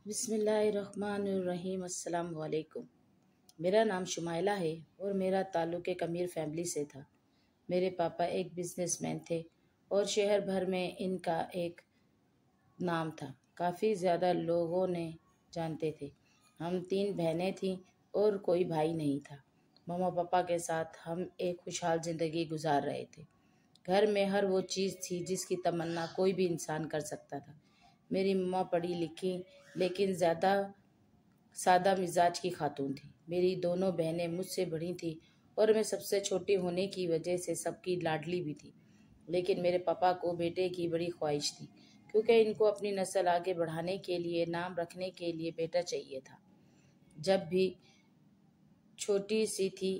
बिस्मिल्लाहिर्रहमानिर्रहीम। अस्सलाम वालेकुम। मेरा नाम शुमाइला है और मेरा ताल्लुक़ एक अमीर फैमिली से था। मेरे पापा एक बिजनेसमैन थे और शहर भर में इनका एक नाम था। काफ़ी ज़्यादा लोगों ने जानते थे। हम 3 बहनें थीं और कोई भाई नहीं था। मम्मा पापा के साथ हम एक खुशहाल ज़िंदगी गुजार रहे थे। घर में हर वो चीज़ थी जिसकी तमन्ना कोई भी इंसान कर सकता था। मेरी मम्मा पढ़ी लिखी लेकिन ज़्यादा सादा मिजाज की खातून थी। मेरी दोनों बहनें मुझसे बड़ी थीं और मैं सबसे छोटी होने की वजह से सबकी लाडली भी थी। लेकिन मेरे पापा को बेटे की बड़ी ख्वाहिश थी, क्योंकि इनको अपनी नस्ल आगे बढ़ाने के लिए, नाम रखने के लिए बेटा चाहिए था। जब भी छोटी सी थी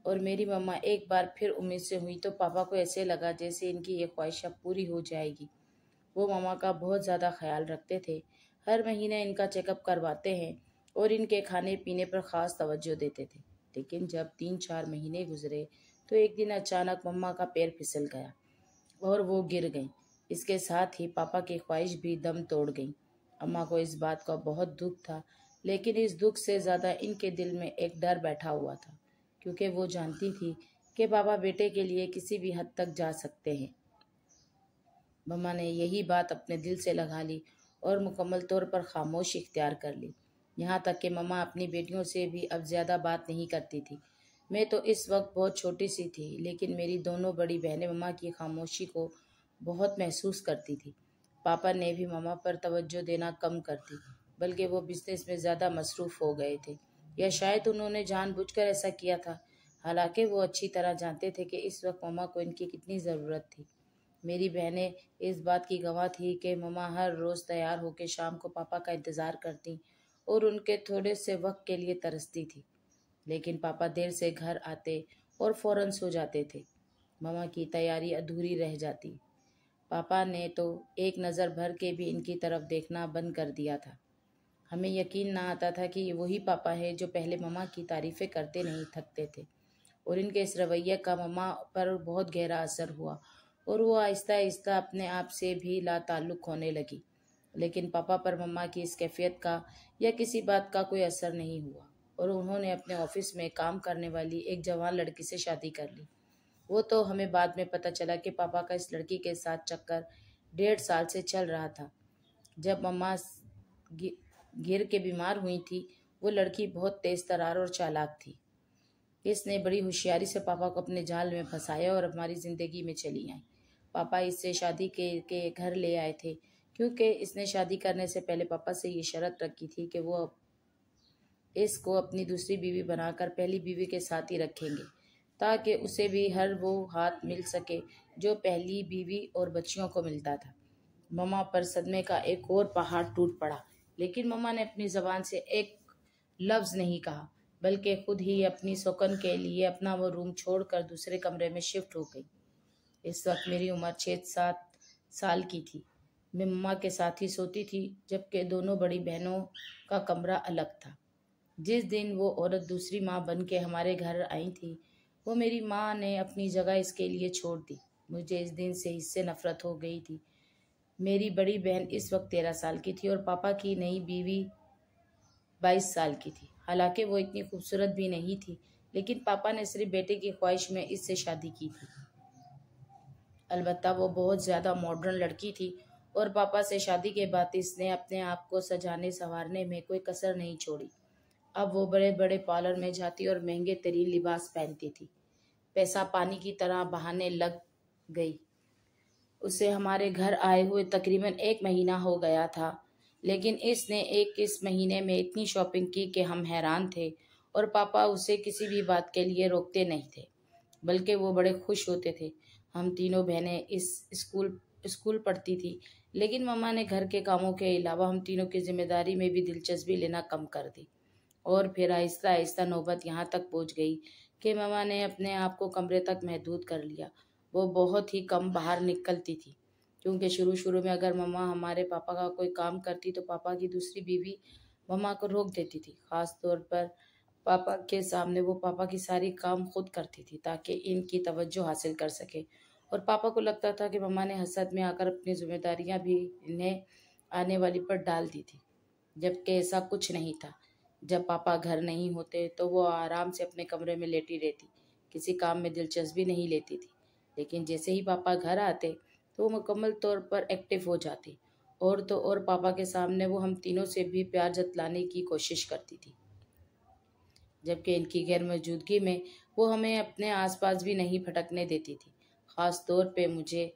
और मेरी मम्मा एक बार फिर उम्मीद से हुई तो पापा को ऐसे लगा जैसे इनकी ये ख्वाहिश अब पूरी हो जाएगी। वो मम्मा का बहुत ज़्यादा ख्याल रखते थे। हर महीने इनका चेकअप करवाते हैं और इनके खाने पीने पर ख़ास तवज्जो देते थे। लेकिन जब 3-4 महीने गुजरे तो एक दिन अचानक मम्मा का पैर फिसल गया और वो गिर गई। इसके साथ ही पापा की ख्वाहिश भी दम तोड़ गई। अम्मा को इस बात का बहुत दुख था, लेकिन इस दुख से ज़्यादा इनके दिल में एक डर बैठा हुआ था, क्योंकि वो जानती थी कि पापा बेटे के लिए किसी भी हद तक जा सकते हैं। मम्मा ने यही बात अपने दिल से लगा ली और मुकम्मल तौर पर खामोश इख्तियार कर ली। यहाँ तक कि मम्मा अपनी बेटियों से भी अब ज़्यादा बात नहीं करती थी। मैं तो इस वक्त बहुत छोटी सी थी, लेकिन मेरी दोनों बड़ी बहनें मम्मा की खामोशी को बहुत महसूस करती थी। पापा ने भी मम्मा पर तवज्जो देना कम कर दी, बल्कि वो बिजनेस में ज़्यादा मसरूफ़ हो गए थे, या शायद उन्होंने जानबूझकर ऐसा किया था। हालांकि वो अच्छी तरह जानते थे कि इस वक्त मम्मा को इनकी कितनी ज़रूरत थी। मेरी बहनें इस बात की गवाह थी कि मम्मा हर रोज़ तैयार होकर शाम को पापा का इंतज़ार करती और उनके थोड़े से वक्त के लिए तरसती थी। लेकिन पापा देर से घर आते और फौरन सो जाते थे। मम्मा की तैयारी अधूरी रह जाती। पापा ने तो एक नज़र भर के भी इनकी तरफ देखना बंद कर दिया था। हमें यकीन ना आता था कि ये वही पापा है जो पहले मम्मा की तारीफ़ें करते नहीं थकते थे, और इनके इस रवैये का मम्मा पर बहुत गहरा असर हुआ और वो आहिस्ता आहिस्ता अपने आप से भी लाताल्लुक़ होने लगी। लेकिन पापा पर मम्मा की इस कैफियत का या किसी बात का कोई असर नहीं हुआ और उन्होंने अपने ऑफिस में काम करने वाली एक जवान लड़की से शादी कर ली। वो तो हमें बाद में पता चला कि पापा का इस लड़की के साथ चक्कर 1.5 साल से चल रहा था। जब मम्मा गिर के बीमार हुई थी, वो लड़की बहुत तेज तर्रार और चालाक थी। इसने बड़ी होशियारी से पापा को अपने जाल में फंसाया और हमारी ज़िंदगी में चली आई। पापा इससे शादी के घर ले आए थे, क्योंकि इसने शादी करने से पहले पापा से ये शर्त रखी थी कि वो इसको अपनी दूसरी बीवी बनाकर पहली बीवी के साथ ही रखेंगे, ताकि उसे भी हर वो हाथ मिल सके जो पहली बीवी और बच्चियों को मिलता था। मम्मा पर सदमे का एक और पहाड़ टूट पड़ा, लेकिन मम्मा ने अपनी ज़बान से एक लफ्ज़ नहीं कहा, बल्कि खुद ही अपनी सुकून के लिए अपना वो रूम छोड़कर दूसरे कमरे में शिफ्ट हो गई। इस वक्त मेरी उम्र 6-7 साल की थी। मैं मम्मा के साथ ही सोती थी, जबकि दोनों बड़ी बहनों का कमरा अलग था। जिस दिन वो औरत दूसरी माँ बन के हमारे घर आई थी, वो मेरी माँ ने अपनी जगह इसके लिए छोड़ दी। मुझे इस दिन से इससे नफ़रत हो गई थी। मेरी बड़ी बहन इस वक्त 13 साल की थी और पापा की नई बीवी 22 साल की थी। हालांकि वो इतनी खूबसूरत भी नहीं थी, लेकिन पापा ने सिर्फ बेटे की ख्वाहिश में इससे शादी की थी। अलबत्ता वो बहुत ज़्यादा मॉडर्न लड़की थी और पापा से शादी के बाद इसने अपने आप को सजाने संवारने में कोई कसर नहीं छोड़ी। अब वो बड़े बड़े पार्लर में जाती और महंगे तरीन लिबास पहनती थी। पैसा पानी की तरह बहाने लग गई। उसे हमारे घर आए हुए तकरीबन 1 महीना हो गया था, लेकिन इसने इस महीने में इतनी शॉपिंग की कि हम हैरान थे, और पापा उसे किसी भी बात के लिए रोकते नहीं थे, बल्कि वो बड़े खुश होते थे। हम तीनों बहनें इस स्कूल पढ़ती थी, लेकिन मम्मा ने घर के कामों के अलावा हम तीनों की जिम्मेदारी में भी दिलचस्पी लेना कम कर दी। और फिर आहिस्ता आहिस्ता नौबत यहाँ तक पहुँच गई कि मम्मा ने अपने आप को कमरे तक महदूद कर लिया। वो बहुत ही कम बाहर निकलती थी, क्योंकि शुरू में अगर मम्मा हमारे पापा का कोई काम करती तो पापा की दूसरी बीवी मम्मा को रोक देती थी। ख़ास तौर पर पापा के सामने वो पापा की सारी काम खुद करती थी ताकि इनकी तवज्जो हासिल कर सके, और पापा को लगता था कि मम्मा ने हसद में आकर अपनी जिम्मेदारियां भी इन्हें आने वाली पर डाल दी थी। जबकि ऐसा कुछ नहीं था। जब पापा घर नहीं होते तो वो आराम से अपने कमरे में लेटी रहती, किसी काम में दिलचस्पी नहीं लेती थी। लेकिन जैसे ही पापा घर आते तो वो मुकम्मल तौर पर एक्टिव हो जाती, और तो और पापा के सामने वो हम तीनों से भी प्यार जतलाने की कोशिश करती थी, जबकि इनकी गैर मौजूदगी में वो हमें अपने आसपास भी नहीं भटकने देती थी। ख़ास तौर पे मुझे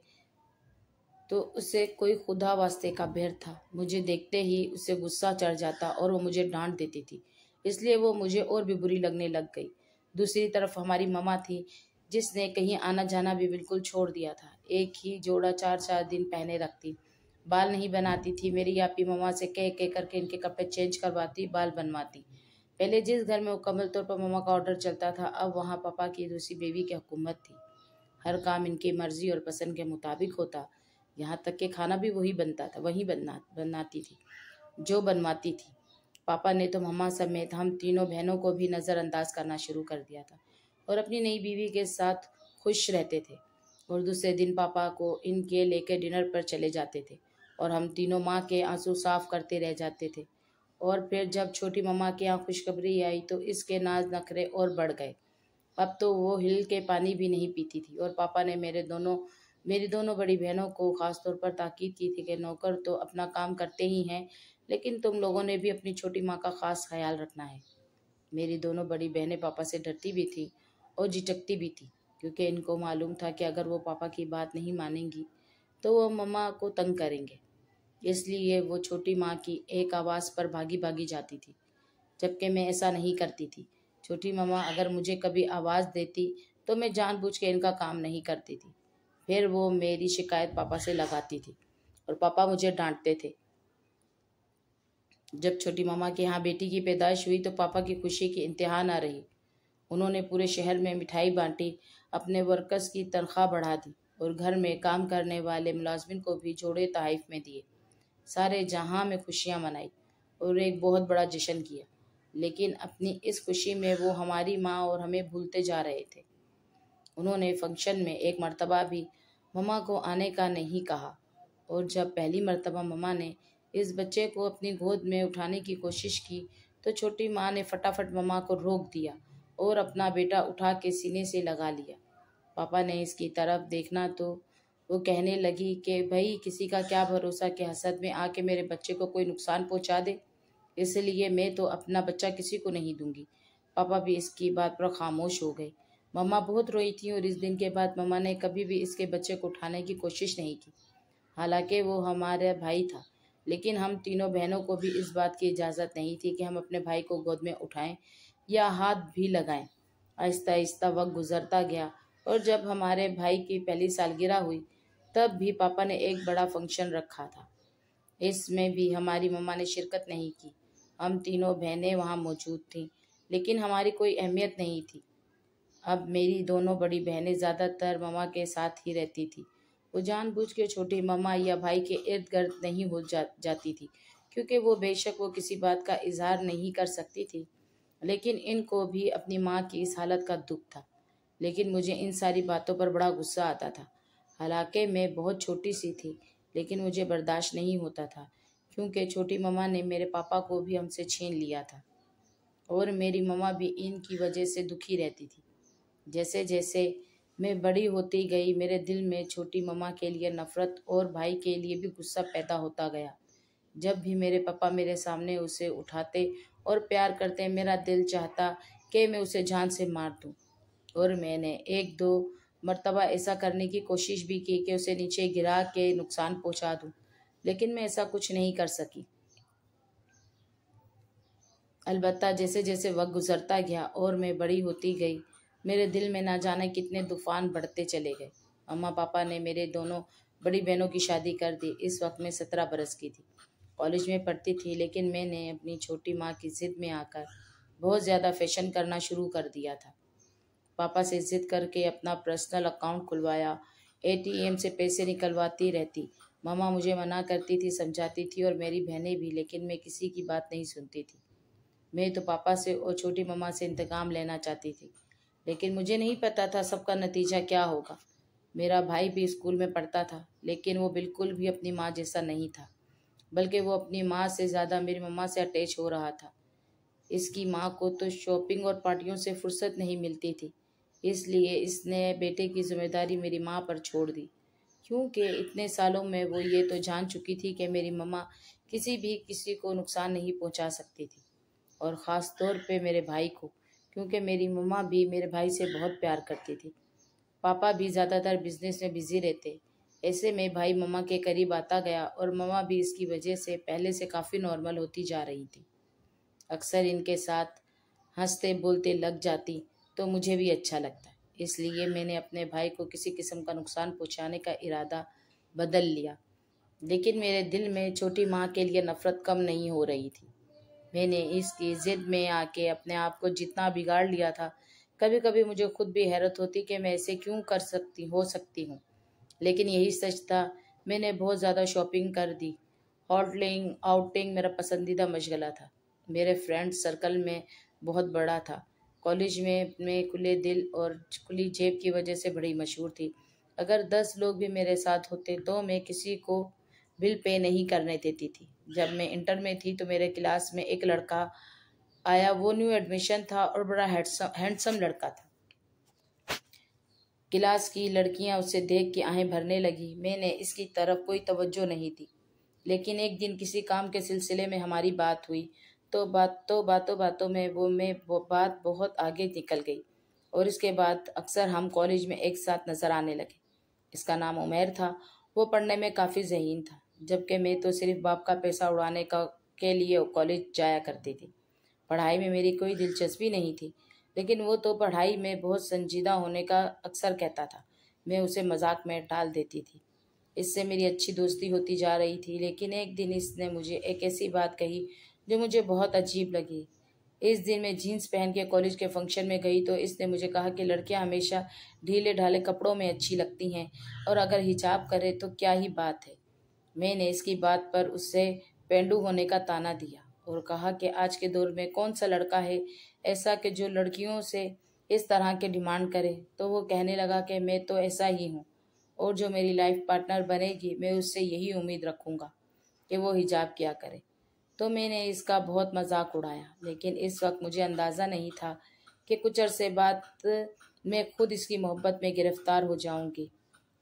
तो उसे कोई खुदा वास्ते का बेर था। मुझे देखते ही उसे गुस्सा चढ़ जाता और वो मुझे डांट देती थी, इसलिए वो मुझे और भी बुरी लगने लग गई। दूसरी तरफ हमारी मम्मा थी, जिसने कहीं आना जाना भी बिल्कुल छोड़ दिया था। एक ही जोड़ा 4-4 दिन पहने रखती, बाल नहीं बनाती थी। मेरी आपी मम्मा से कह कह करके इनके कपड़े चेंज करवाती, बाल बनवाती। पहले जिस घर में मुकम्मल तौर पर मम्मा का ऑर्डर चलता था, अब वहाँ पापा की दूसरी बीवी की हुकूमत थी। हर काम इनकी मर्जी और पसंद के मुताबिक होता, यहाँ तक कि खाना भी वही बनता था, वही बनाती थी जो बनवाती थी। पापा ने तो मम्मा समेत हम तीनों बहनों को भी नज़रअंदाज करना शुरू कर दिया था और अपनी नई बीवी के साथ खुश रहते थे। और दूसरे दिन पापा को इनके लेकर डिनर पर चले जाते थे और हम तीनों माँ के आंसू साफ करते रह जाते थे। और फिर जब छोटी मम्मा के यहाँ खुशखबरी आई तो इसके नाज नखरे और बढ़ गए। अब तो वो हिल के पानी भी नहीं पीती थी, और पापा ने मेरी दोनों बड़ी बहनों को खास तौर पर ताकीद की थी कि नौकर तो अपना काम करते ही हैं, लेकिन तुम लोगों ने भी अपनी छोटी माँ का खास ख्याल रखना है। मेरी दोनों बड़ी बहनें पापा से डरती भी थी और झिझकती भी थी, क्योंकि इनको मालूम था कि अगर वो पापा की बात नहीं मानेंगी तो वो मम्मा को तंग करेंगे। इसलिए वो छोटी माँ की एक आवाज़ पर भागी भागी जाती थी, जबकि मैं ऐसा नहीं करती थी। छोटी मम्मा अगर मुझे कभी आवाज़ देती तो मैं जानबूझ के इनका काम नहीं करती थी। फिर वो मेरी शिकायत पापा से लगाती थी और पापा मुझे डांटते थे। जब छोटी मामा के यहाँ बेटी की पैदाइश हुई तो पापा की खुशी की इंतहा न रही। उन्होंने पूरे शहर में मिठाई बांटी, अपने वर्कर्स की तनख्वाह बढ़ा दी और घर में काम करने वाले मुलाजमिन को भी जोड़े तहफ़ में दिए। सारे जहां में खुशियां मनाई और एक बहुत बड़ा जश्न किया, लेकिन अपनी इस खुशी में वो हमारी माँ और हमें भूलते जा रहे थे। उन्होंने फंक्शन में एक मर्तबा भी मम्मा को आने का नहीं कहा, और जब पहली मर्तबा मम्मा ने इस बच्चे को अपनी गोद में उठाने की कोशिश की तो छोटी माँ ने फटाफट मम्मा को रोक दिया और अपना बेटा उठा के सीने से लगा लिया। पापा ने इसकी तरफ देखना तो वो कहने लगी कि भाई किसी का क्या भरोसा कि हसद में आके मेरे बच्चे को कोई नुकसान पहुंचा दे, इसलिए मैं तो अपना बच्चा किसी को नहीं दूंगी। पापा भी इसकी बात पर खामोश हो गए। मम्मा बहुत रोई थी और इस दिन के बाद मम्मा ने कभी भी इसके बच्चे को उठाने की कोशिश नहीं की। हालांकि वो हमारा भाई था, लेकिन हम तीनों बहनों को भी इस बात की इजाज़त नहीं थी कि हम अपने भाई को गोद में उठाएं या हाथ भी लगाएं। आहिस्ता आहिस्ता वक्त गुजरता गया और जब हमारे भाई की पहली सालगिरह हुई तब भी पापा ने एक बड़ा फंक्शन रखा था। इसमें भी हमारी मम्मा ने शिरकत नहीं की। हम तीनों बहनें वहाँ मौजूद थीं, लेकिन हमारी कोई अहमियत नहीं थी। अब मेरी दोनों बड़ी बहनें ज़्यादातर मम्मा के साथ ही रहती थी। वो जानबूझ के छोटी मम्मा या भाई के इर्द गिर्द नहीं हो जाती थी, क्योंकि वो बेशक वो किसी बात का इजहार नहीं कर सकती थी, लेकिन इनको भी अपनी माँ की इस हालत का दुख था। लेकिन मुझे इन सारी बातों पर बड़ा गुस्सा आता था। हालांकि मैं बहुत छोटी सी थी, लेकिन मुझे बर्दाश्त नहीं होता था, क्योंकि छोटी मम्मा ने मेरे पापा को भी हमसे छीन लिया था और मेरी मम्मा भी इनकी वजह से दुखी रहती थी। जैसे जैसे मैं बड़ी होती गई मेरे दिल में छोटी मम्मा के लिए नफ़रत और भाई के लिए भी गुस्सा पैदा होता गया। जब भी मेरे पापा मेरे सामने उसे उठाते और प्यार करते, मेरा दिल चाहता कि मैं उसे जान से मार दूं। और मैंने एक दो मर्तबा ऐसा करने की कोशिश भी की कि उसे नीचे गिरा के नुकसान पहुंचा दूं, लेकिन मैं ऐसा कुछ नहीं कर सकी। अलबत्ता जैसे जैसे वक्त गुजरता गया और मैं बड़ी होती गई, मेरे दिल में ना जाने कितने तूफान बढ़ते चले गए। अम्मा पापा ने मेरे दोनों बड़ी बहनों की शादी कर दी। इस वक्त मैं 17 बरस की थी, कॉलेज में पढ़ती थी, लेकिन मैंने अपनी छोटी माँ की ज़िद में आकर बहुत ज़्यादा फैशन करना शुरू कर दिया था। पापा से ज़िद करके अपना पर्सनल अकाउंट खुलवाया, एटीएम से पैसे निकलवाती रहती। मामा मुझे मना करती थी, समझाती थी, और मेरी बहनें भी, लेकिन मैं किसी की बात नहीं सुनती थी। मैं तो पापा से और छोटी मम्मा से इंतकाम लेना चाहती थी, लेकिन मुझे नहीं पता था सबका नतीजा क्या होगा। मेरा भाई भी स्कूल में पढ़ता था, लेकिन वो बिल्कुल भी अपनी माँ जैसा नहीं था। बल्कि वो अपनी माँ से ज़्यादा मेरी मम्मा से अटैच हो रहा था। इसकी माँ को तो शॉपिंग और पार्टियों से फुर्सत नहीं मिलती थी, इसलिए इसने बेटे की जिम्मेदारी मेरी माँ पर छोड़ दी, क्योंकि इतने सालों में वो ये तो जान चुकी थी कि मेरी मम्मा किसी को नुकसान नहीं पहुंचा सकती थी, और ख़ास तौर पे मेरे भाई को, क्योंकि मेरी मम्मा भी मेरे भाई से बहुत प्यार करती थी। पापा भी ज़्यादातर बिजनेस में बिजी रहते। ऐसे में भाई मम्मा के करीब आता गया और मम्मा भी इसकी वजह से पहले से काफ़ी नॉर्मल होती जा रही थी। अक्सर इनके साथ हंसते बोलते लग जाती तो मुझे भी अच्छा लगता। इसलिए मैंने अपने भाई को किसी किस्म का नुकसान पहुंचाने का इरादा बदल लिया। लेकिन मेरे दिल में छोटी माँ के लिए नफरत कम नहीं हो रही थी। मैंने इसकी जिद में आके अपने आप को जितना बिगाड़ लिया था। कभी कभी मुझे खुद भी हैरत होती कि मैं ऐसे क्यों हो सकती हूँ। लेकिन यही सच था, मैंने बहुत ज़्यादा शॉपिंग कर दी। होटलिंग आउटिंग मेरा पसंदीदा मशगला था। मेरे फ्रेंड सर्कल में बहुत बड़ा था। कॉलेज में मैं खुले दिल और खुली जेब की वजह से बड़ी मशहूर थी। अगर 10 लोग भी मेरे साथ होते तो मैं किसी को बिल पे नहीं करने देती थी। जब मैं इंटर में थी तो मेरे क्लास में एक लड़का आया। वो न्यू एडमिशन था और बड़ा हैंडसम लड़का था। क्लास की लड़कियां उसे देख के आहें भरने लगी। मैंने इसकी तरफ कोई तवज्जो नहीं दी। लेकिन एक दिन किसी काम के सिलसिले में हमारी बात हुई तो बातों बातों में वो बात बहुत आगे निकल गई, और इसके बाद अक्सर हम कॉलेज में एक साथ नजर आने लगे। इसका नाम उमैर था। वो पढ़ने में काफ़ी ज़हीन था, जबकि मैं तो सिर्फ बाप का पैसा उड़ाने का के लिए कॉलेज जाया करती थी। पढ़ाई में मेरी कोई दिलचस्पी नहीं थी, लेकिन वो तो पढ़ाई में बहुत संजीदा होने का अक्सर कहता था। मैं उसे मजाक में टाल देती थी। इससे मेरी अच्छी दोस्ती होती जा रही थी। लेकिन एक दिन इसने मुझे एक ऐसी बात कही जो मुझे बहुत अजीब लगी। इस दिन मैं जीन्स पहन के कॉलेज के फंक्शन में गई तो इसने मुझे कहा कि लड़कियां हमेशा ढीले ढाले कपड़ों में अच्छी लगती हैं, और अगर हिजाब करे तो क्या ही बात है। मैंने इसकी बात पर उससे पेंडू होने का ताना दिया और कहा कि आज के दौर में कौन सा लड़का है ऐसा कि जो लड़कियों से इस तरह के डिमांड करे। तो वो कहने लगा कि मैं तो ऐसा ही हूँ, और जो मेरी लाइफ पार्टनर बनेगी मैं उससे यही उम्मीद रखूँगा कि वो हिजाब किया करे। तो मैंने इसका बहुत मजाक उड़ाया, लेकिन इस वक्त मुझे अंदाज़ा नहीं था कि कुछ अरसे बाद मैं खुद इसकी मोहब्बत में गिरफ्तार हो जाऊंगी।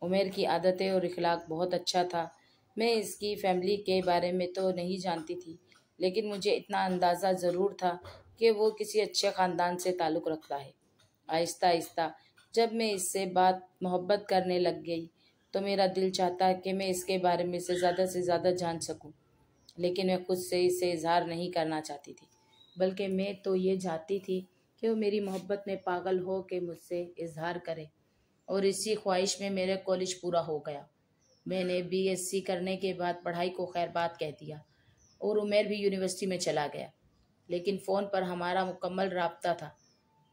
उमेर की आदतें और इखलाक बहुत अच्छा था। मैं इसकी फैमिली के बारे में तो नहीं जानती थी, लेकिन मुझे इतना अंदाज़ा ज़रूर था कि वो किसी अच्छे ख़ानदान से ताल्लुक़ रखता है। आहिस्ता आहिस्ता जब मैं इससे बात मोहब्बत करने लग गई तो मेरा दिल चाहता कि मैं इसके बारे में से ज़्यादा जान सकूं। लेकिन मैं खुद से इसे इजहार नहीं करना चाहती थी, बल्कि मैं तो ये चाहती थी कि वो मेरी मोहब्बत में पागल हो के मुझसे इजहार करे। और इसी ख्वाहिश में मेरा कॉलेज पूरा हो गया। मैंने बीएससी करने के बाद पढ़ाई को खैर बात कह दिया और उमेर भी यूनिवर्सिटी में चला गया। लेकिन फ़ोन पर हमारा मुकम्मल राब्ता था।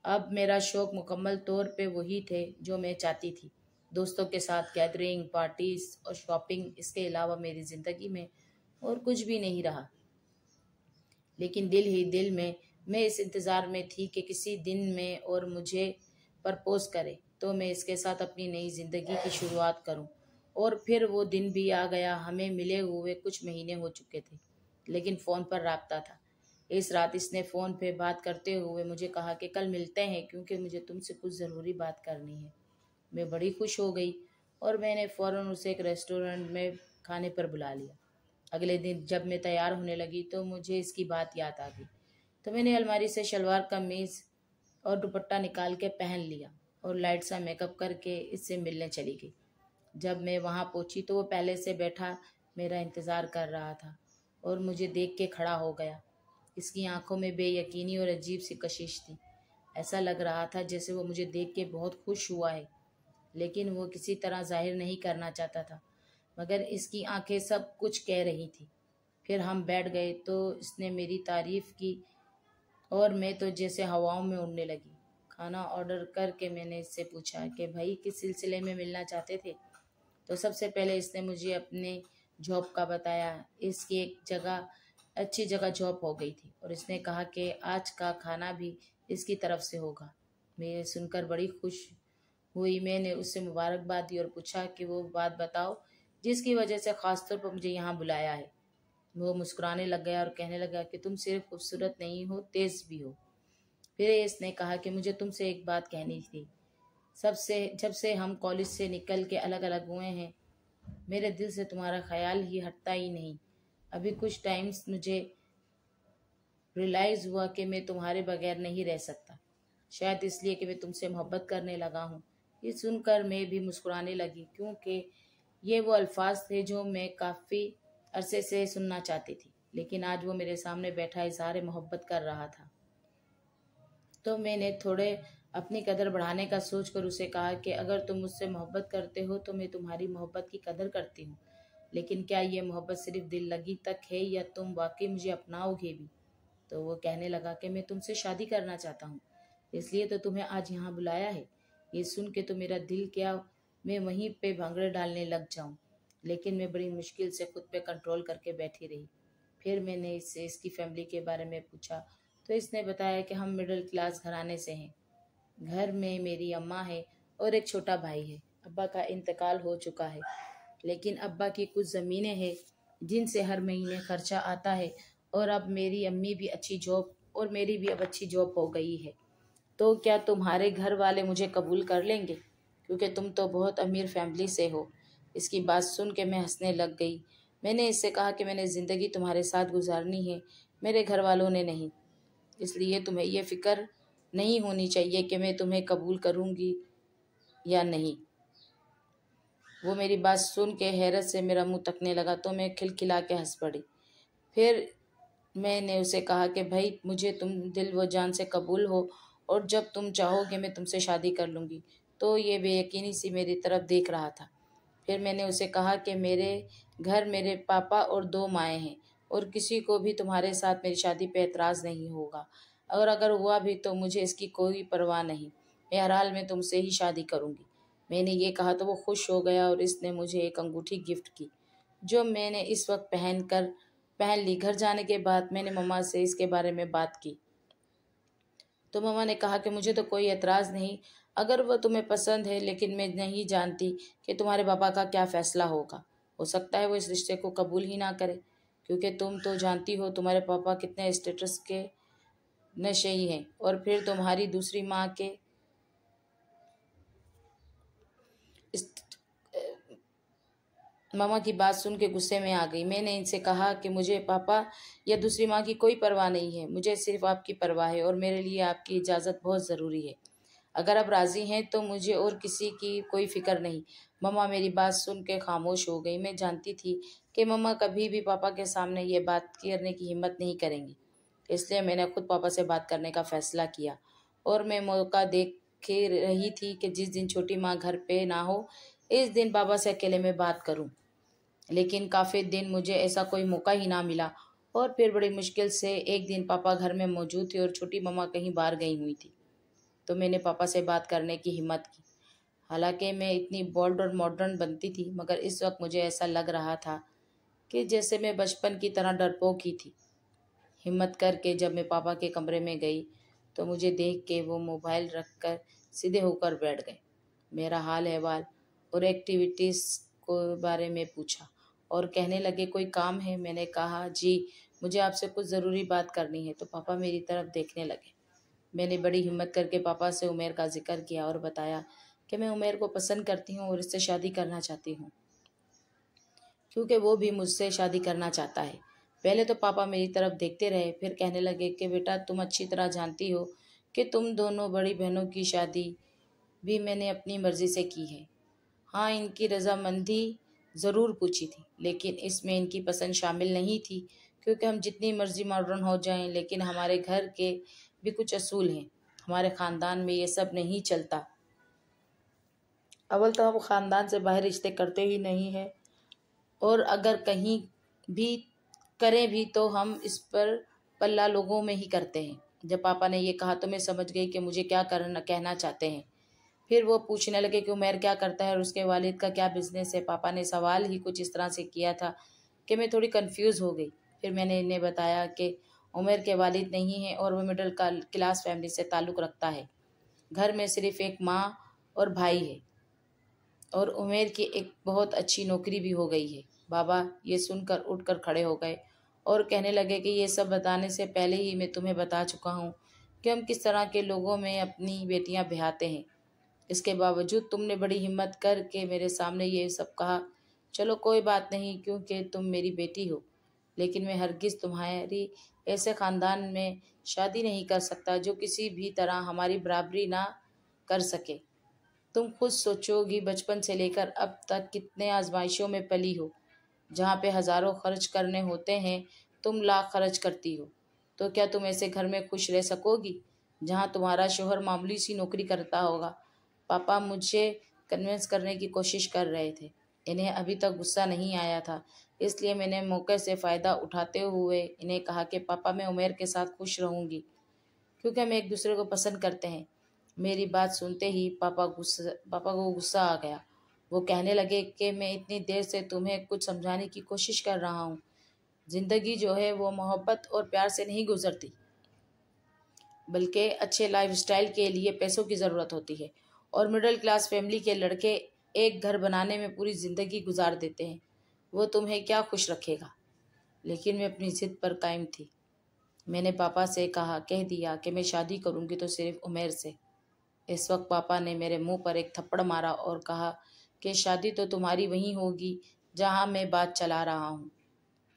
अब मेरा शौक़ मुकम्मल तौर पे वही थे जो मैं चाहती थी। दोस्तों के साथ गैदरिंग, पार्टीज और शॉपिंग, इसके अलावा मेरी ज़िंदगी में और कुछ भी नहीं रहा। लेकिन दिल ही दिल में मैं इस इंतज़ार में थी कि किसी दिन में और मुझे प्रपोज करे तो मैं इसके साथ अपनी नई ज़िंदगी की शुरुआत करूं। और फिर वो दिन भी आ गया। हमें मिले हुए कुछ महीने हो चुके थे, लेकिन फ़ोन पर राब्ता था। इस रात इसने फ़ोन पे बात करते हुए मुझे कहा कि कल मिलते हैं क्योंकि मुझे तुमसे कुछ ज़रूरी बात करनी है। मैं बड़ी खुश हो गई और मैंने फ़ौरन उसे एक रेस्टोरेंट में खाने पर बुला लिया। अगले दिन जब मैं तैयार होने लगी तो मुझे इसकी बात याद आ गई। तो मैंने अलमारी से शलवार कमीज़ और दुपट्टा निकाल के पहन लिया और लाइट सा मेकअप करके इससे मिलने चली गई। जब मैं वहाँ पहुँची तो वो पहले से बैठा मेरा इंतज़ार कर रहा था और मुझे देख के खड़ा हो गया। इसकी आंखों में बेयकीनी और अजीब सी कशिश थी। ऐसा लग रहा था जैसे वो मुझे देख के बहुत खुश हुआ है, लेकिन वो किसी तरह जाहिर नहीं करना चाहता था, मगर इसकी आंखें सब कुछ कह रही थी। फिर हम बैठ गए तो इसने मेरी तारीफ़ की और मैं तो जैसे हवाओं में उड़ने लगी। खाना ऑर्डर करके मैंने इससे पूछा कि भाई किस सिलसिले में मिलना चाहते थे। तो सबसे पहले इसने मुझे अपने जॉब का बताया। इसकी एक जगह अच्छी जगह जॉब हो गई थी और इसने कहा कि आज का खाना भी इसकी तरफ से होगा। मैं सुनकर बड़ी खुश हुई। मैंने उससे मुबारकबाद दी और पूछा कि वो बात बताओ जिसकी वजह से ख़ास तौर पर मुझे यहाँ बुलाया है। वो मुस्कुराने लग गया और कहने लगा कि तुम सिर्फ खूबसूरत नहीं हो, तेज भी हो। फिर इसने कहा कि मुझे तुमसे एक बात कहनी थी। सबसे जब से हम कॉलेज से निकल के अलग अलग हुए हैं, मेरे दिल से तुम्हारा ख्याल ही हटता ही नहीं। अभी कुछ टाइम्स मुझे रियलाइज़ हुआ कि मैं तुम्हारे बगैर नहीं रह सकता। शायद इसलिए कि मैं तुमसे मोहब्बत करने लगा हूँ। ये सुनकर मैं भी मुस्कुराने लगी, क्योंकि ये वो अल्फाज थे जो मैं काफ़ी अरसे से सुनना चाहती थी, लेकिन आज वो मेरे सामने बैठा इज़हार मोहब्बत कर रहा था। तो मैंने थोड़े अपनी कदर बढ़ाने का सोचकर उसे कहा कि अगर तुम मुझसे मोहब्बत करते हो तो मैं तुम्हारी मोहब्बत की कदर करती हूँ, लेकिन क्या ये मोहब्बत सिर्फ दिल लगी तक है या तुम वाकई मुझे अपनाओगे भी? तो वो कहने लगा कि मैं तुमसे शादी करना चाहता हूँ, इसलिए तो तुम्हें आज यहाँ बुलाया है। ये सुन के तो मेरा दिल क्या, मैं वहीं पे भांगड़े डालने लग जाऊं, लेकिन मैं बड़ी मुश्किल से खुद पे कंट्रोल करके बैठी रही। फिर मैंने इससे इसकी फैमिली के बारे में पूछा, तो इसने बताया कि हम मिडिल क्लास घराने से हैं। घर में मेरी अम्मा है और एक छोटा भाई है। अब्बा का इंतकाल हो चुका है, लेकिन अब्बा की कुछ ज़मीनें हैं जिनसे हर महीने खर्चा आता है, और अब मेरी अम्मी भी अच्छी जॉब और मेरी भी अब अच्छी जॉब हो गई है। तो क्या तुम्हारे घर वाले मुझे कबूल कर लेंगे, क्योंकि तुम तो बहुत अमीर फैमिली से हो? इसकी बात सुन के मैं हंसने लग गई। मैंने इससे कहा कि मैंने ज़िंदगी तुम्हारे साथ गुजारनी है, मेरे घर वालों ने नहीं। इसलिए तुम्हें ये फ़िक्र नहीं होनी चाहिए कि मैं तुम्हें कबूल करूँगी या नहीं। वो मेरी बात सुन के हैरत से मेरा मुंह तकने लगा, तो मैं खिलखिला के हंस पड़ी। फिर मैंने उसे कहा कि भाई, मुझे तुम दिल व जान से कबूल हो, और जब तुम चाहोगे मैं तुमसे शादी कर लूँगी। तो ये बेयकीनी सी मेरी तरफ देख रहा था। फिर मैंने उसे कहा कि मेरे घर मेरे पापा और 2 माएँ हैं, और किसी को भी तुम्हारे साथ मेरी शादी पे एतराज़ नहीं होगा, और अगर हुआ भी तो मुझे इसकी कोई परवाह नहीं। मैं हर हाल में तुमसे ही शादी करूँगी। मैंने ये कहा तो वो खुश हो गया और इसने मुझे एक अंगूठी गिफ्ट की, जो मैंने इस वक्त पहन ली। घर जाने के बाद मैंने मम्मा से इसके बारे में बात की, तो मम्मा ने कहा कि मुझे तो कोई एतराज़ नहीं अगर वह तुम्हें पसंद है, लेकिन मैं नहीं जानती कि तुम्हारे पापा का क्या फ़ैसला होगा। हो सकता है वो इस रिश्ते को कबूल ही ना करे, क्योंकि तुम तो जानती हो तुम्हारे पापा कितने स्टेटस के नशेई हैं, और फिर तुम्हारी दूसरी माँ के मामा की बात सुन के गुस्से में आ गई। मैंने इनसे कहा कि मुझे पापा या दूसरी माँ की कोई परवाह नहीं है, मुझे सिर्फ आपकी परवाह है, और मेरे लिए आपकी इजाज़त बहुत ज़रूरी है। अगर आप राज़ी हैं तो मुझे और किसी की कोई फ़िक्र नहीं। मम्मा मेरी बात सुन के खामोश हो गई। मैं जानती थी कि मम्मा कभी भी पापा के सामने ये बात करने की हिम्मत नहीं करेंगी, इसलिए मैंने खुद पापा से बात करने का फ़ैसला किया, और मैं मौका देख के रही थी कि जिस दिन छोटी माँ घर पे ना हो, इस दिन पापा से अकेले में बात करूं। लेकिन काफ़ी दिन मुझे ऐसा कोई मौका ही ना मिला, और फिर बड़ी मुश्किल से एक दिन पापा घर में मौजूद थे और छोटी मम्मा कहीं बाहर गई हुई थी। तो मैंने पापा से बात करने की हिम्मत की। हालांकि मैं इतनी बोल्ड और मॉडर्न बनती थी, मगर इस वक्त मुझे ऐसा लग रहा था कि जैसे मैं बचपन की तरह डरपोक ही थी। हिम्मत करके जब मैं पापा के कमरे में गई, तो मुझे देख के वो मोबाइल रख कर सीधे होकर बैठ गए। मेरा हाल अहवाल और एक्टिविटीज़ को बारे में पूछा, और कहने लगे कोई काम है? मैंने कहा जी, मुझे आपसे कुछ ज़रूरी बात करनी है। तो पापा मेरी तरफ देखने लगे। मैंने बड़ी हिम्मत करके पापा से उमेर का जिक्र किया और बताया कि मैं उमेर को पसंद करती हूँ और इससे शादी करना चाहती हूँ, क्योंकि वो भी मुझसे शादी करना चाहता है। पहले तो पापा मेरी तरफ देखते रहे, फिर कहने लगे कि बेटा, तुम अच्छी तरह जानती हो कि तुम दोनों बड़ी बहनों की शादी भी मैंने अपनी मर्ज़ी से की है। हाँ, इनकी रजामंदी ज़रूर पूछी थी, लेकिन इसमें इनकी पसंद शामिल नहीं थी, क्योंकि हम जितनी मर्ज़ी मॉडर्न हो जाएं, लेकिन हमारे घर के भी कुछ असूल हैं। हमारे ख़ानदान में ये सब नहीं चलता। अव्वल तो हम ख़ानदान से बाहर रिश्ते करते ही नहीं हैं, और अगर कहीं भी करें भी तो हम इस पर पल्ला लोगों में ही करते हैं। जब पापा ने ये कहा तो मैं समझ गई कि मुझे क्या करना कहना चाहते हैं। फिर वो पूछने लगे कि उमैर क्या करता है और उसके वालिद का क्या बिजनेस है। पापा ने सवाल ही कुछ इस तरह से किया था कि मैं थोड़ी कंफ्यूज हो गई। फिर मैंने इन्हें बताया कि उमैर के वालिद नहीं हैं और वो मिडिल क्लास फैमिली से ताल्लुक़ रखता है। घर में सिर्फ एक माँ और भाई है, और उमेर की एक बहुत अच्छी नौकरी भी हो गई है। बाबा ये सुनकर उठकर खड़े हो गए और कहने लगे कि ये सब बताने से पहले ही मैं तुम्हें बता चुका हूँ कि हम किस तरह के लोगों में अपनी बेटियां ब्याहते हैं। इसके बावजूद तुमने बड़ी हिम्मत करके मेरे सामने ये सब कहा। चलो कोई बात नहीं, क्योंकि तुम मेरी बेटी हो, लेकिन मैं हरगिज़ तुम्हारी ऐसे ख़ानदान में शादी नहीं कर सकता जो किसी भी तरह हमारी बराबरी ना कर सके। तुम खुद सोचोगी, बचपन से लेकर अब तक कितने आजमाइशों में पली हो। जहाँ पे हज़ारों खर्च करने होते हैं तुम लाख खर्च करती हो। तो क्या तुम ऐसे घर में खुश रह सकोगी जहाँ तुम्हारा शोहर मामूली सी नौकरी करता होगा? पापा मुझे कन्विंस करने की कोशिश कर रहे थे। इन्हें अभी तक गुस्सा नहीं आया था, इसलिए मैंने मौके से फ़ायदा उठाते हुए इन्हें कहा कि पापा मैं उमेर के साथ खुश रहूँगी, क्योंकि हम एक दूसरे को पसंद करते हैं। मेरी बात सुनते ही पापा को गुस्सा आ गया। वो कहने लगे कि मैं इतनी देर से तुम्हें कुछ समझाने की कोशिश कर रहा हूँ। ज़िंदगी जो है वो मोहब्बत और प्यार से नहीं गुजरती, बल्कि अच्छे लाइफस्टाइल के लिए पैसों की ज़रूरत होती है। और मिडिल क्लास फैमिली के लड़के एक घर बनाने में पूरी ज़िंदगी गुजार देते हैं। वो तुम्हें क्या खुश रखेगा? लेकिन मैं अपनी ज़िद पर कायम थी। मैंने पापा से कह दिया कि मैं शादी करूँगी तो सिर्फ उमेर से। इस वक्त पापा ने मेरे मुंह पर एक थप्पड़ मारा और कहा कि शादी तो तुम्हारी वहीं होगी जहां मैं बात चला रहा हूँ।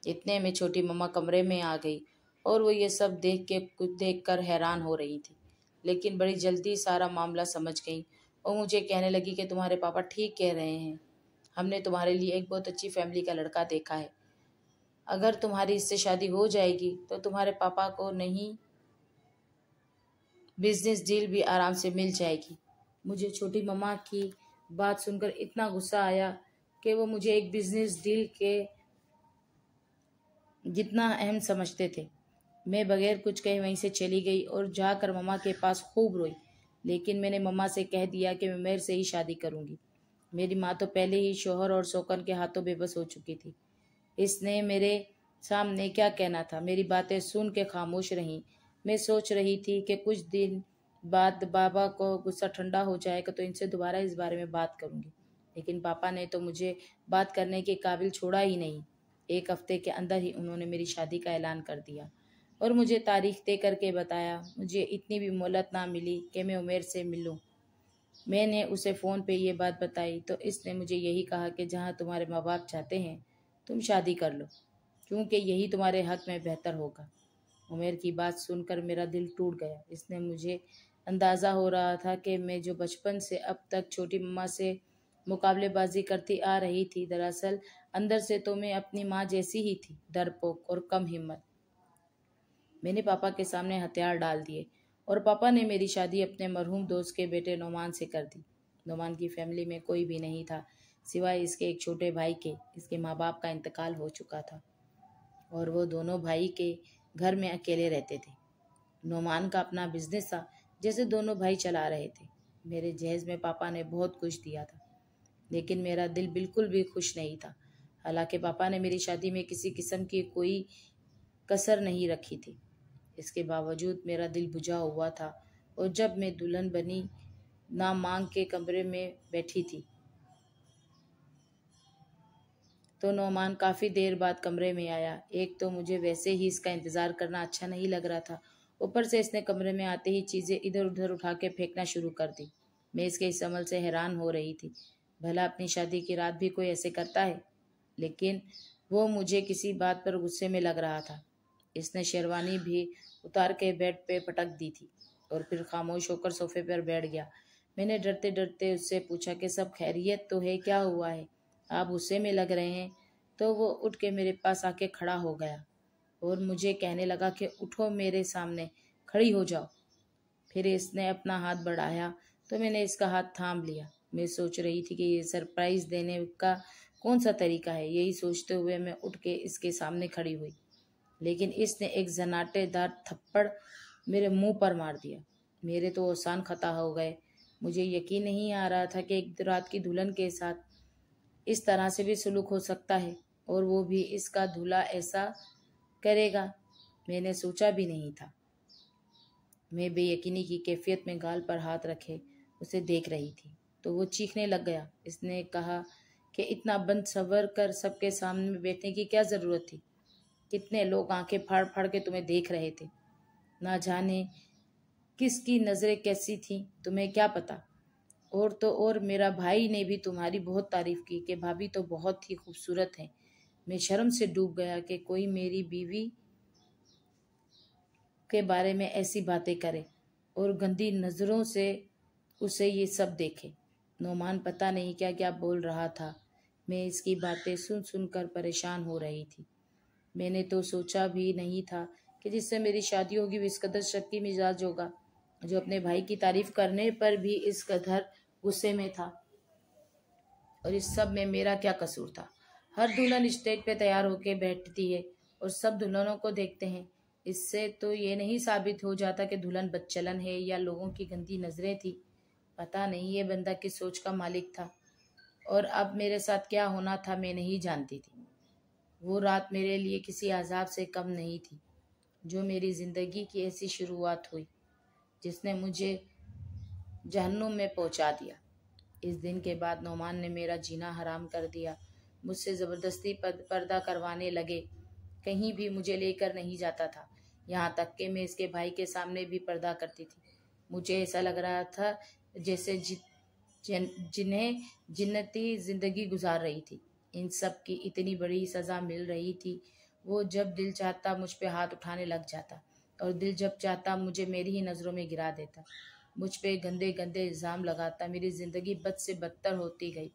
इतने में छोटी मम्मा कमरे में आ गई और वो ये सब देख कर हैरान हो रही थी, लेकिन बड़ी जल्दी सारा मामला समझ गई और मुझे कहने लगी कि तुम्हारे पापा ठीक कह रहे हैं। हमने तुम्हारे लिए एक बहुत अच्छी फैमिली का लड़का देखा है। अगर तुम्हारी इससे शादी हो जाएगी तो तुम्हारे पापा को नहीं बिजनेस डील भी आराम से मिल जाएगी। मुझे छोटी मम्मा की बात सुनकर इतना गुस्सा आया कि वो मुझे एक बिजनेस डील के जितना अहम समझते थे। मैं बगैर कुछ कहे वहीं से चली गई और जाकर मम्मा के पास खूब रोई, लेकिन मैंने मम्मा से कह दिया कि मैं मेहर से ही शादी करूंगी। मेरी माँ तो पहले ही शोहर और शौकन के हाथों बेबस हो चुकी थी। इसने मेरे सामने क्या कहना था। मेरी बातें सुन के खामोश रहीं। मैं सोच रही थी कि कुछ दिन बाद बाबा को गुस्सा ठंडा हो जाएगा तो इनसे दोबारा इस बारे में बात करूंगी, लेकिन पापा ने तो मुझे बात करने के काबिल छोड़ा ही नहीं। एक हफ्ते के अंदर ही उन्होंने मेरी शादी का ऐलान कर दिया और मुझे तारीख तय करके बताया। मुझे इतनी भी मोहलत ना मिली कि मैं उमेर से मिलूं। मैंने उसे फ़ोन पे ये बात बताई तो इसने मुझे यही कहा कि जहाँ तुम्हारे माँ बाप चाहते हैं तुम शादी कर लो, क्योंकि यही तुम्हारे हक में बेहतर होगा। उमेर की बात सुनकर मेरा दिल टूट गया। इसने मुझे अंदाज़ा हो रहा था कि मैं जो बचपन से अब तक छोटी मम्मा से मुकाबलेबाजी करती आ रही थी, दरअसल अंदर से तो मैं अपनी माँ जैसी ही थी, डरपोक और कम हिम्मत। मैंने पापा के सामने हथियार डाल दिए और पापा ने मेरी शादी अपने मरहूम दोस्त के बेटे नोमान से कर दी। नोमान की फैमिली में कोई भी नहीं था सिवाय इसके एक छोटे भाई के। इसके माँ बाप का इंतकाल हो चुका था और वो दोनों भाई के घर में अकेले रहते थे। नोमान का अपना बिजनेस था जैसे दोनों भाई चला रहे थे। मेरे जहेज में पापा ने बहुत कुछ दिया था, लेकिन मेरा दिल बिल्कुल भी खुश नहीं था। हालांकि पापा ने मेरी शादी में किसी किस्म की कोई कसर नहीं रखी थी, इसके बावजूद मेरा दिल बुझा हुआ था। और जब मैं दुल्हन बनी ना मांग के कमरे में बैठी थी तो नौमान काफ़ी देर बाद कमरे में आया। एक तो मुझे वैसे ही इसका इंतज़ार करना अच्छा नहीं लग रहा था, ऊपर से इसने कमरे में आते ही चीज़ें इधर उधर उठा के फेंकना शुरू कर दी। मैं इसके इस अमल से हैरान हो रही थी। भला अपनी शादी की रात भी कोई ऐसे करता है? लेकिन वो मुझे किसी बात पर गुस्से में लग रहा था। इसने शेरवानी भी उतार के बेड पे पटक दी थी और फिर खामोश होकर सोफे पर बैठ गया। मैंने डरते डरते उससे पूछा कि सब खैरियत तो है, क्या हुआ है? आप गुस्से में लग रहे हैं। तो वो उठ के मेरे पास आके खड़ा हो गया और मुझे कहने लगा कि उठो, मेरे सामने खड़ी हो जाओ। फिर इसने अपना हाथ बढ़ाया तो मैंने इसका हाथ थाम लिया। मैं सोच रही थी कि ये सरप्राइज़ देने का कौन सा तरीका है। यही सोचते हुए मैं उठ के इसके सामने खड़ी हुई, लेकिन इसने एक जनाटेदार थप्पड़ मेरे मुंह पर मार दिया। मेरे तो ओसान खता हो गए। मुझे यकीन नहीं आ रहा था कि एक रात की दुल्हन के साथ इस तरह से भी सलूक हो सकता है, और वो भी इसका दूल्हा ऐसा करेगा। मैंने सोचा भी नहीं था। मैं बेयकीनी की कैफियत में गाल पर हाथ रखे उसे देख रही थी तो वो चीखने लग गया। इसने कहा कि इतना बंद सवर कर सबके सामने बैठने की क्या ज़रूरत थी? कितने लोग आंखें फाड़ फाड़ के तुम्हें देख रहे थे। ना जाने किसकी नज़रें कैसी थी, तुम्हें क्या पता। और तो और मेरा भाई ने भी तुम्हारी बहुत तारीफ की कि भाभी तो बहुत ही खूबसूरत है। मैं शर्म से डूब गया कि कोई मेरी बीवी के बारे में ऐसी बातें करे और गंदी नज़रों से उसे ये सब देखे। नोमान पता नहीं क्या क्या बोल रहा था। मैं इसकी बातें सुन सुनकर परेशान हो रही थी। मैंने तो सोचा भी नहीं था कि जिससे मेरी शादी होगी वो इस कदर शक्की मिजाज होगा, जो अपने भाई की तारीफ करने पर भी इस कदर गुस्से में था। और इस सब में मेरा क्या कसूर था। हर दुल्हन स्टेज पे तैयार होके बैठती है और सब दुल्हनों को देखते हैं। इससे तो ये नहीं साबित हो जाता कि दुल्हन बदचलन है या लोगों की गंदी नजरें थी। पता नहीं ये बंदा किस सोच का मालिक था और अब मेरे साथ क्या होना था मैं नहीं जानती थी। वो रात मेरे लिए किसी अजाब से कम नहीं थी, जो मेरी जिंदगी की ऐसी शुरुआत हुई जिसने मुझे जहन्नुम में पहुंचा दिया। इस दिन के बाद नोमान ने मेरा जीना हराम कर दिया। मुझसे ज़बरदस्ती पर्दा करवाने लगे। कहीं भी मुझे लेकर नहीं जाता था। यहाँ तक कि मैं इसके भाई के सामने भी पर्दा करती थी। मुझे ऐसा लग रहा था जैसे जिन्हें जिन्नती ज़िंदगी गुजार रही थी। इन सब की इतनी बड़ी सज़ा मिल रही थी। वो जब दिल चाहता मुझ पे हाथ उठाने लग जाता और दिल जब चाहता मुझे मेरी ही नज़रों में गिरा देता। मुझ पे गंदे गंदे इल्ज़ाम लगाता। मेरी ज़िंदगी बद से बदतर होती गई।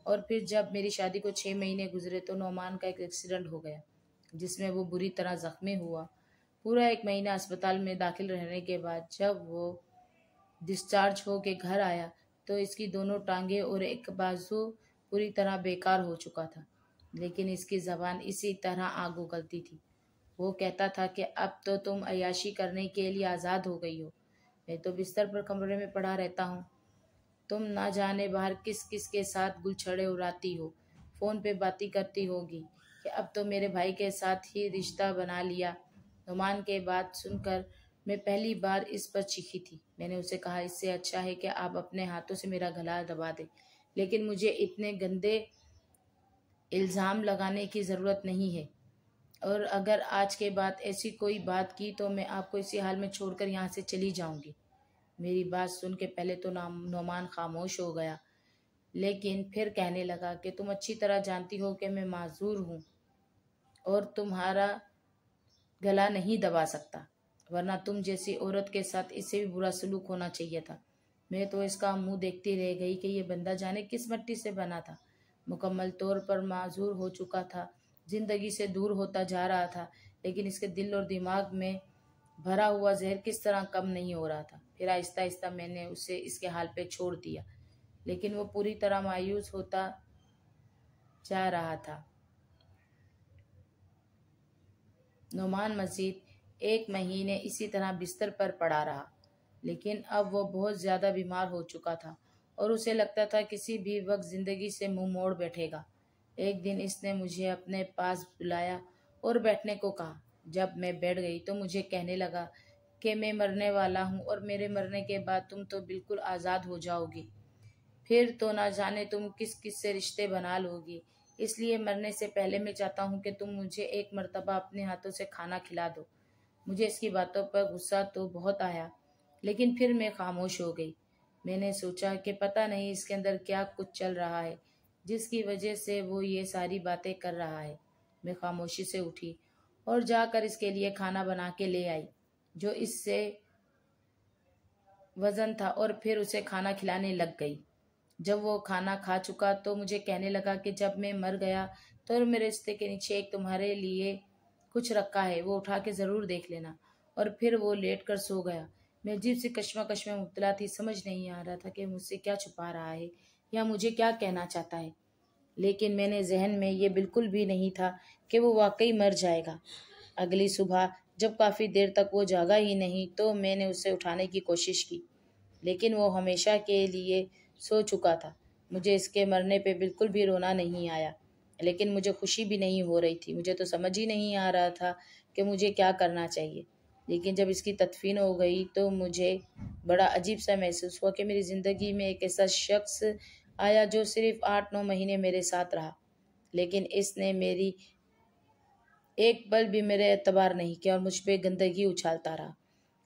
और फिर जब मेरी शादी को 6 महीने गुजरे तो नोमान का एक एक्सीडेंट हो गया जिसमें वो बुरी तरह ज़ख्मी हुआ। पूरा 1 महीना अस्पताल में दाखिल रहने के बाद जब वो डिस्चार्ज हो के घर आया तो इसकी दोनों टांगें और एक बाजू पूरी तरह बेकार हो चुका था। लेकिन इसकी ज़बान इसी तरह आग उगलती थी। वो कहता था कि अब तो तुम अय्याशी करने के लिए आज़ाद हो गई हो। मैं तो बिस्तर पर कमरे में पड़ा रहता हूँ। तुम ना जाने बाहर किस किस के साथ गुलछड़े उड़ाती हो, फ़ोन पे बातें करती होगी कि अब तो मेरे भाई के साथ ही रिश्ता बना लिया। नुमान के बात सुनकर मैं पहली बार इस पर चीखी थी। मैंने उसे कहा, इससे अच्छा है कि आप अपने हाथों से मेरा गला दबा दें, लेकिन मुझे इतने गंदे इल्ज़ाम लगाने की ज़रूरत नहीं है। और अगर आज के बाद ऐसी कोई बात की तो मैं आपको इसी हाल में छोड़कर यहाँ से चली जाऊंगी। मेरी बात सुन के पहले तो नोमान खामोश हो गया, लेकिन फिर कहने लगा कि तुम अच्छी तरह जानती हो कि मैं माजूर हूँ और तुम्हारा गला नहीं दबा सकता, वरना तुम जैसी औरत के साथ इससे भी बुरा सलूक होना चाहिए था। मैं तो इसका मुंह देखती रह गई कि ये बंदा जाने किस मिट्टी से बना था। मुकम्मल तौर पर माजूर हो चुका था, जिंदगी से दूर होता जा रहा था, लेकिन इसके दिल और दिमाग में भरा हुआ जहर किस तरह कम नहीं हो रहा था। फिर आहिस्ता आहिस्ता मैंने उसे इसके हाल पे छोड़ दिया, लेकिन वो पूरी तरह मायूस होता जा रहा था। नोमान मजीद 1 महीने इसी तरह बिस्तर पर पड़ा रहा, लेकिन अब वो बहुत ज़्यादा बीमार हो चुका था और उसे लगता था किसी भी वक्त ज़िंदगी से मुंह मोड़ बैठेगा। एक दिन इसने मुझे अपने पास बुलाया और बैठने को कहा। जब मैं बैठ गई तो मुझे कहने लगा कि मैं मरने वाला हूँ और मेरे मरने के बाद तुम तो बिल्कुल आज़ाद हो जाओगी। फिर तो ना जाने तुम किस किस से रिश्ते बना लोगी। इसलिए मरने से पहले मैं चाहता हूँ कि तुम मुझे एक मर्तबा अपने हाथों से खाना खिला दो। मुझे इसकी बातों पर गुस्सा तो बहुत आया, लेकिन फिर मैं खामोश हो गई। मैंने सोचा कि पता नहीं इसके अंदर क्या कुछ चल रहा है जिसकी वजह से वो ये सारी बातें कर रहा है। मैं खामोशी से उठी और जाकर इसके लिए खाना बना के ले आई जो इससे वजन था, और फिर उसे खाना खिलाने लग गई। जब वो खाना खा चुका तो मुझे कहने लगा कि जब मैं मर गया तो मेरे रिश्ते के नीचे एक तुम्हारे लिए कुछ रखा है, वो उठा के ज़रूर देख लेना। और फिर वो लेट कर सो गया। मैं अजीब सी कश्मकश में मुब्तला थी। समझ नहीं आ रहा था कि मुझसे क्या छुपा रहा है या मुझे क्या कहना चाहता है, लेकिन मैंने जहन में ये बिल्कुल भी नहीं था कि वो वाकई मर जाएगा। अगली सुबह जब काफ़ी देर तक वो जागा ही नहीं तो मैंने उसे उठाने की कोशिश की, लेकिन वो हमेशा के लिए सो चुका था। मुझे इसके मरने पे बिल्कुल भी रोना नहीं आया, लेकिन मुझे खुशी भी नहीं हो रही थी। मुझे तो समझ ही नहीं आ रहा था कि मुझे क्या करना चाहिए। लेकिन जब इसकी तदफीन हो गई तो मुझे बड़ा अजीब सा महसूस हुआ कि मेरी ज़िंदगी में एक ऐसा शख्स आया जो सिर्फ 8-9 महीने मेरे साथ रहा, लेकिन इसने मेरी एक पल भी मेरे एतबार नहीं किया और मुझ पे गंदगी उछालता रहा।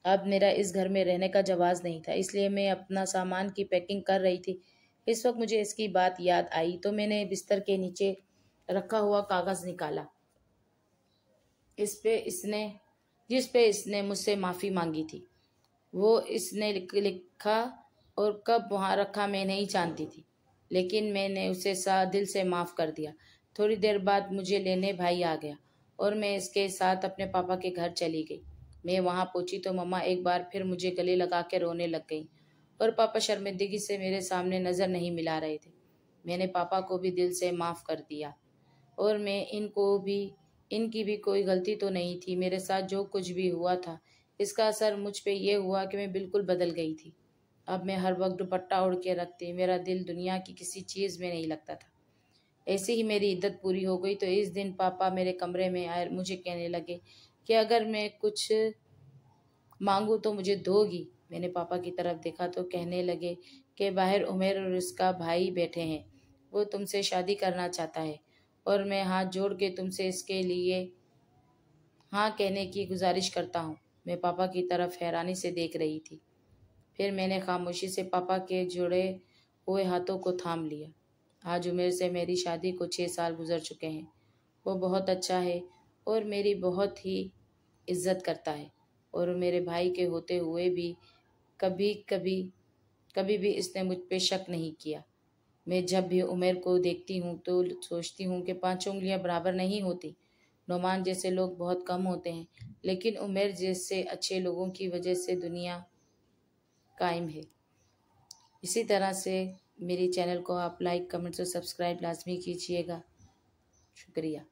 अब मेरा इस घर में रहने का जवाज नहीं था, इसलिए मैं अपना सामान की पैकिंग कर रही थी। इस वक्त मुझे इसकी बात याद आई तो मैंने बिस्तर के नीचे रखा हुआ कागज निकाला, जिस पे इसने मुझसे माफ़ी मांगी थी। वो इसने लिखा और कब वहाँ रखा मैं नहीं जानती थी, लेकिन मैंने उसे दिल से माफ़ कर दिया। थोड़ी देर बाद मुझे लेने भाई आ गया और मैं इसके साथ अपने पापा के घर चली गई। मैं वहाँ पहुंची तो मम्मा एक बार फिर मुझे गले लगा के रोने लग गई और पापा शर्मिंदगी से मेरे सामने नज़र नहीं मिला रहे थे। मैंने पापा को भी दिल से माफ़ कर दिया और इनकी भी कोई गलती तो नहीं थी। मेरे साथ जो कुछ भी हुआ था इसका असर मुझ पे ये हुआ कि मैं बिल्कुल बदल गई थी। अब मैं हर वक्त दुपट्टा ओढ़ के रखती, मेरा दिल दुनिया की किसी चीज़ में नहीं लगता था। ऐसे ही मेरी इद्दत पूरी हो गई तो इस दिन पापा मेरे कमरे में आए, मुझे कहने लगे कि अगर मैं कुछ मांगू तो मुझे दोगी। मैंने पापा की तरफ देखा तो कहने लगे कि बाहर उमेर और उसका भाई बैठे हैं, वो तुमसे शादी करना चाहता है और मैं हाथ जोड़ के तुमसे इसके लिए हाँ कहने की गुजारिश करता हूँ। मैं पापा की तरफ हैरानी से देख रही थी। फिर मैंने खामोशी से पापा के जुड़े हुए हाथों को थाम लिया। आज उमेर से मेरी शादी को 6 साल गुजर चुके हैं। वो बहुत अच्छा है और मेरी बहुत ही इज्जत करता है और मेरे भाई के होते हुए भी कभी कभी कभी भी इसने मुझ पे शक नहीं किया। मैं जब भी उमेर को देखती हूँ तो सोचती हूँ कि 5 उंगलियां बराबर नहीं होती। नोमान जैसे लोग बहुत कम होते हैं, लेकिन उमेर जैसे अच्छे लोगों की वजह से दुनिया कायम है। इसी तरह से मेरी चैनल को आप लाइक, कमेंट्स और सब्सक्राइब लाजमी कीजिएगा। शुक्रिया।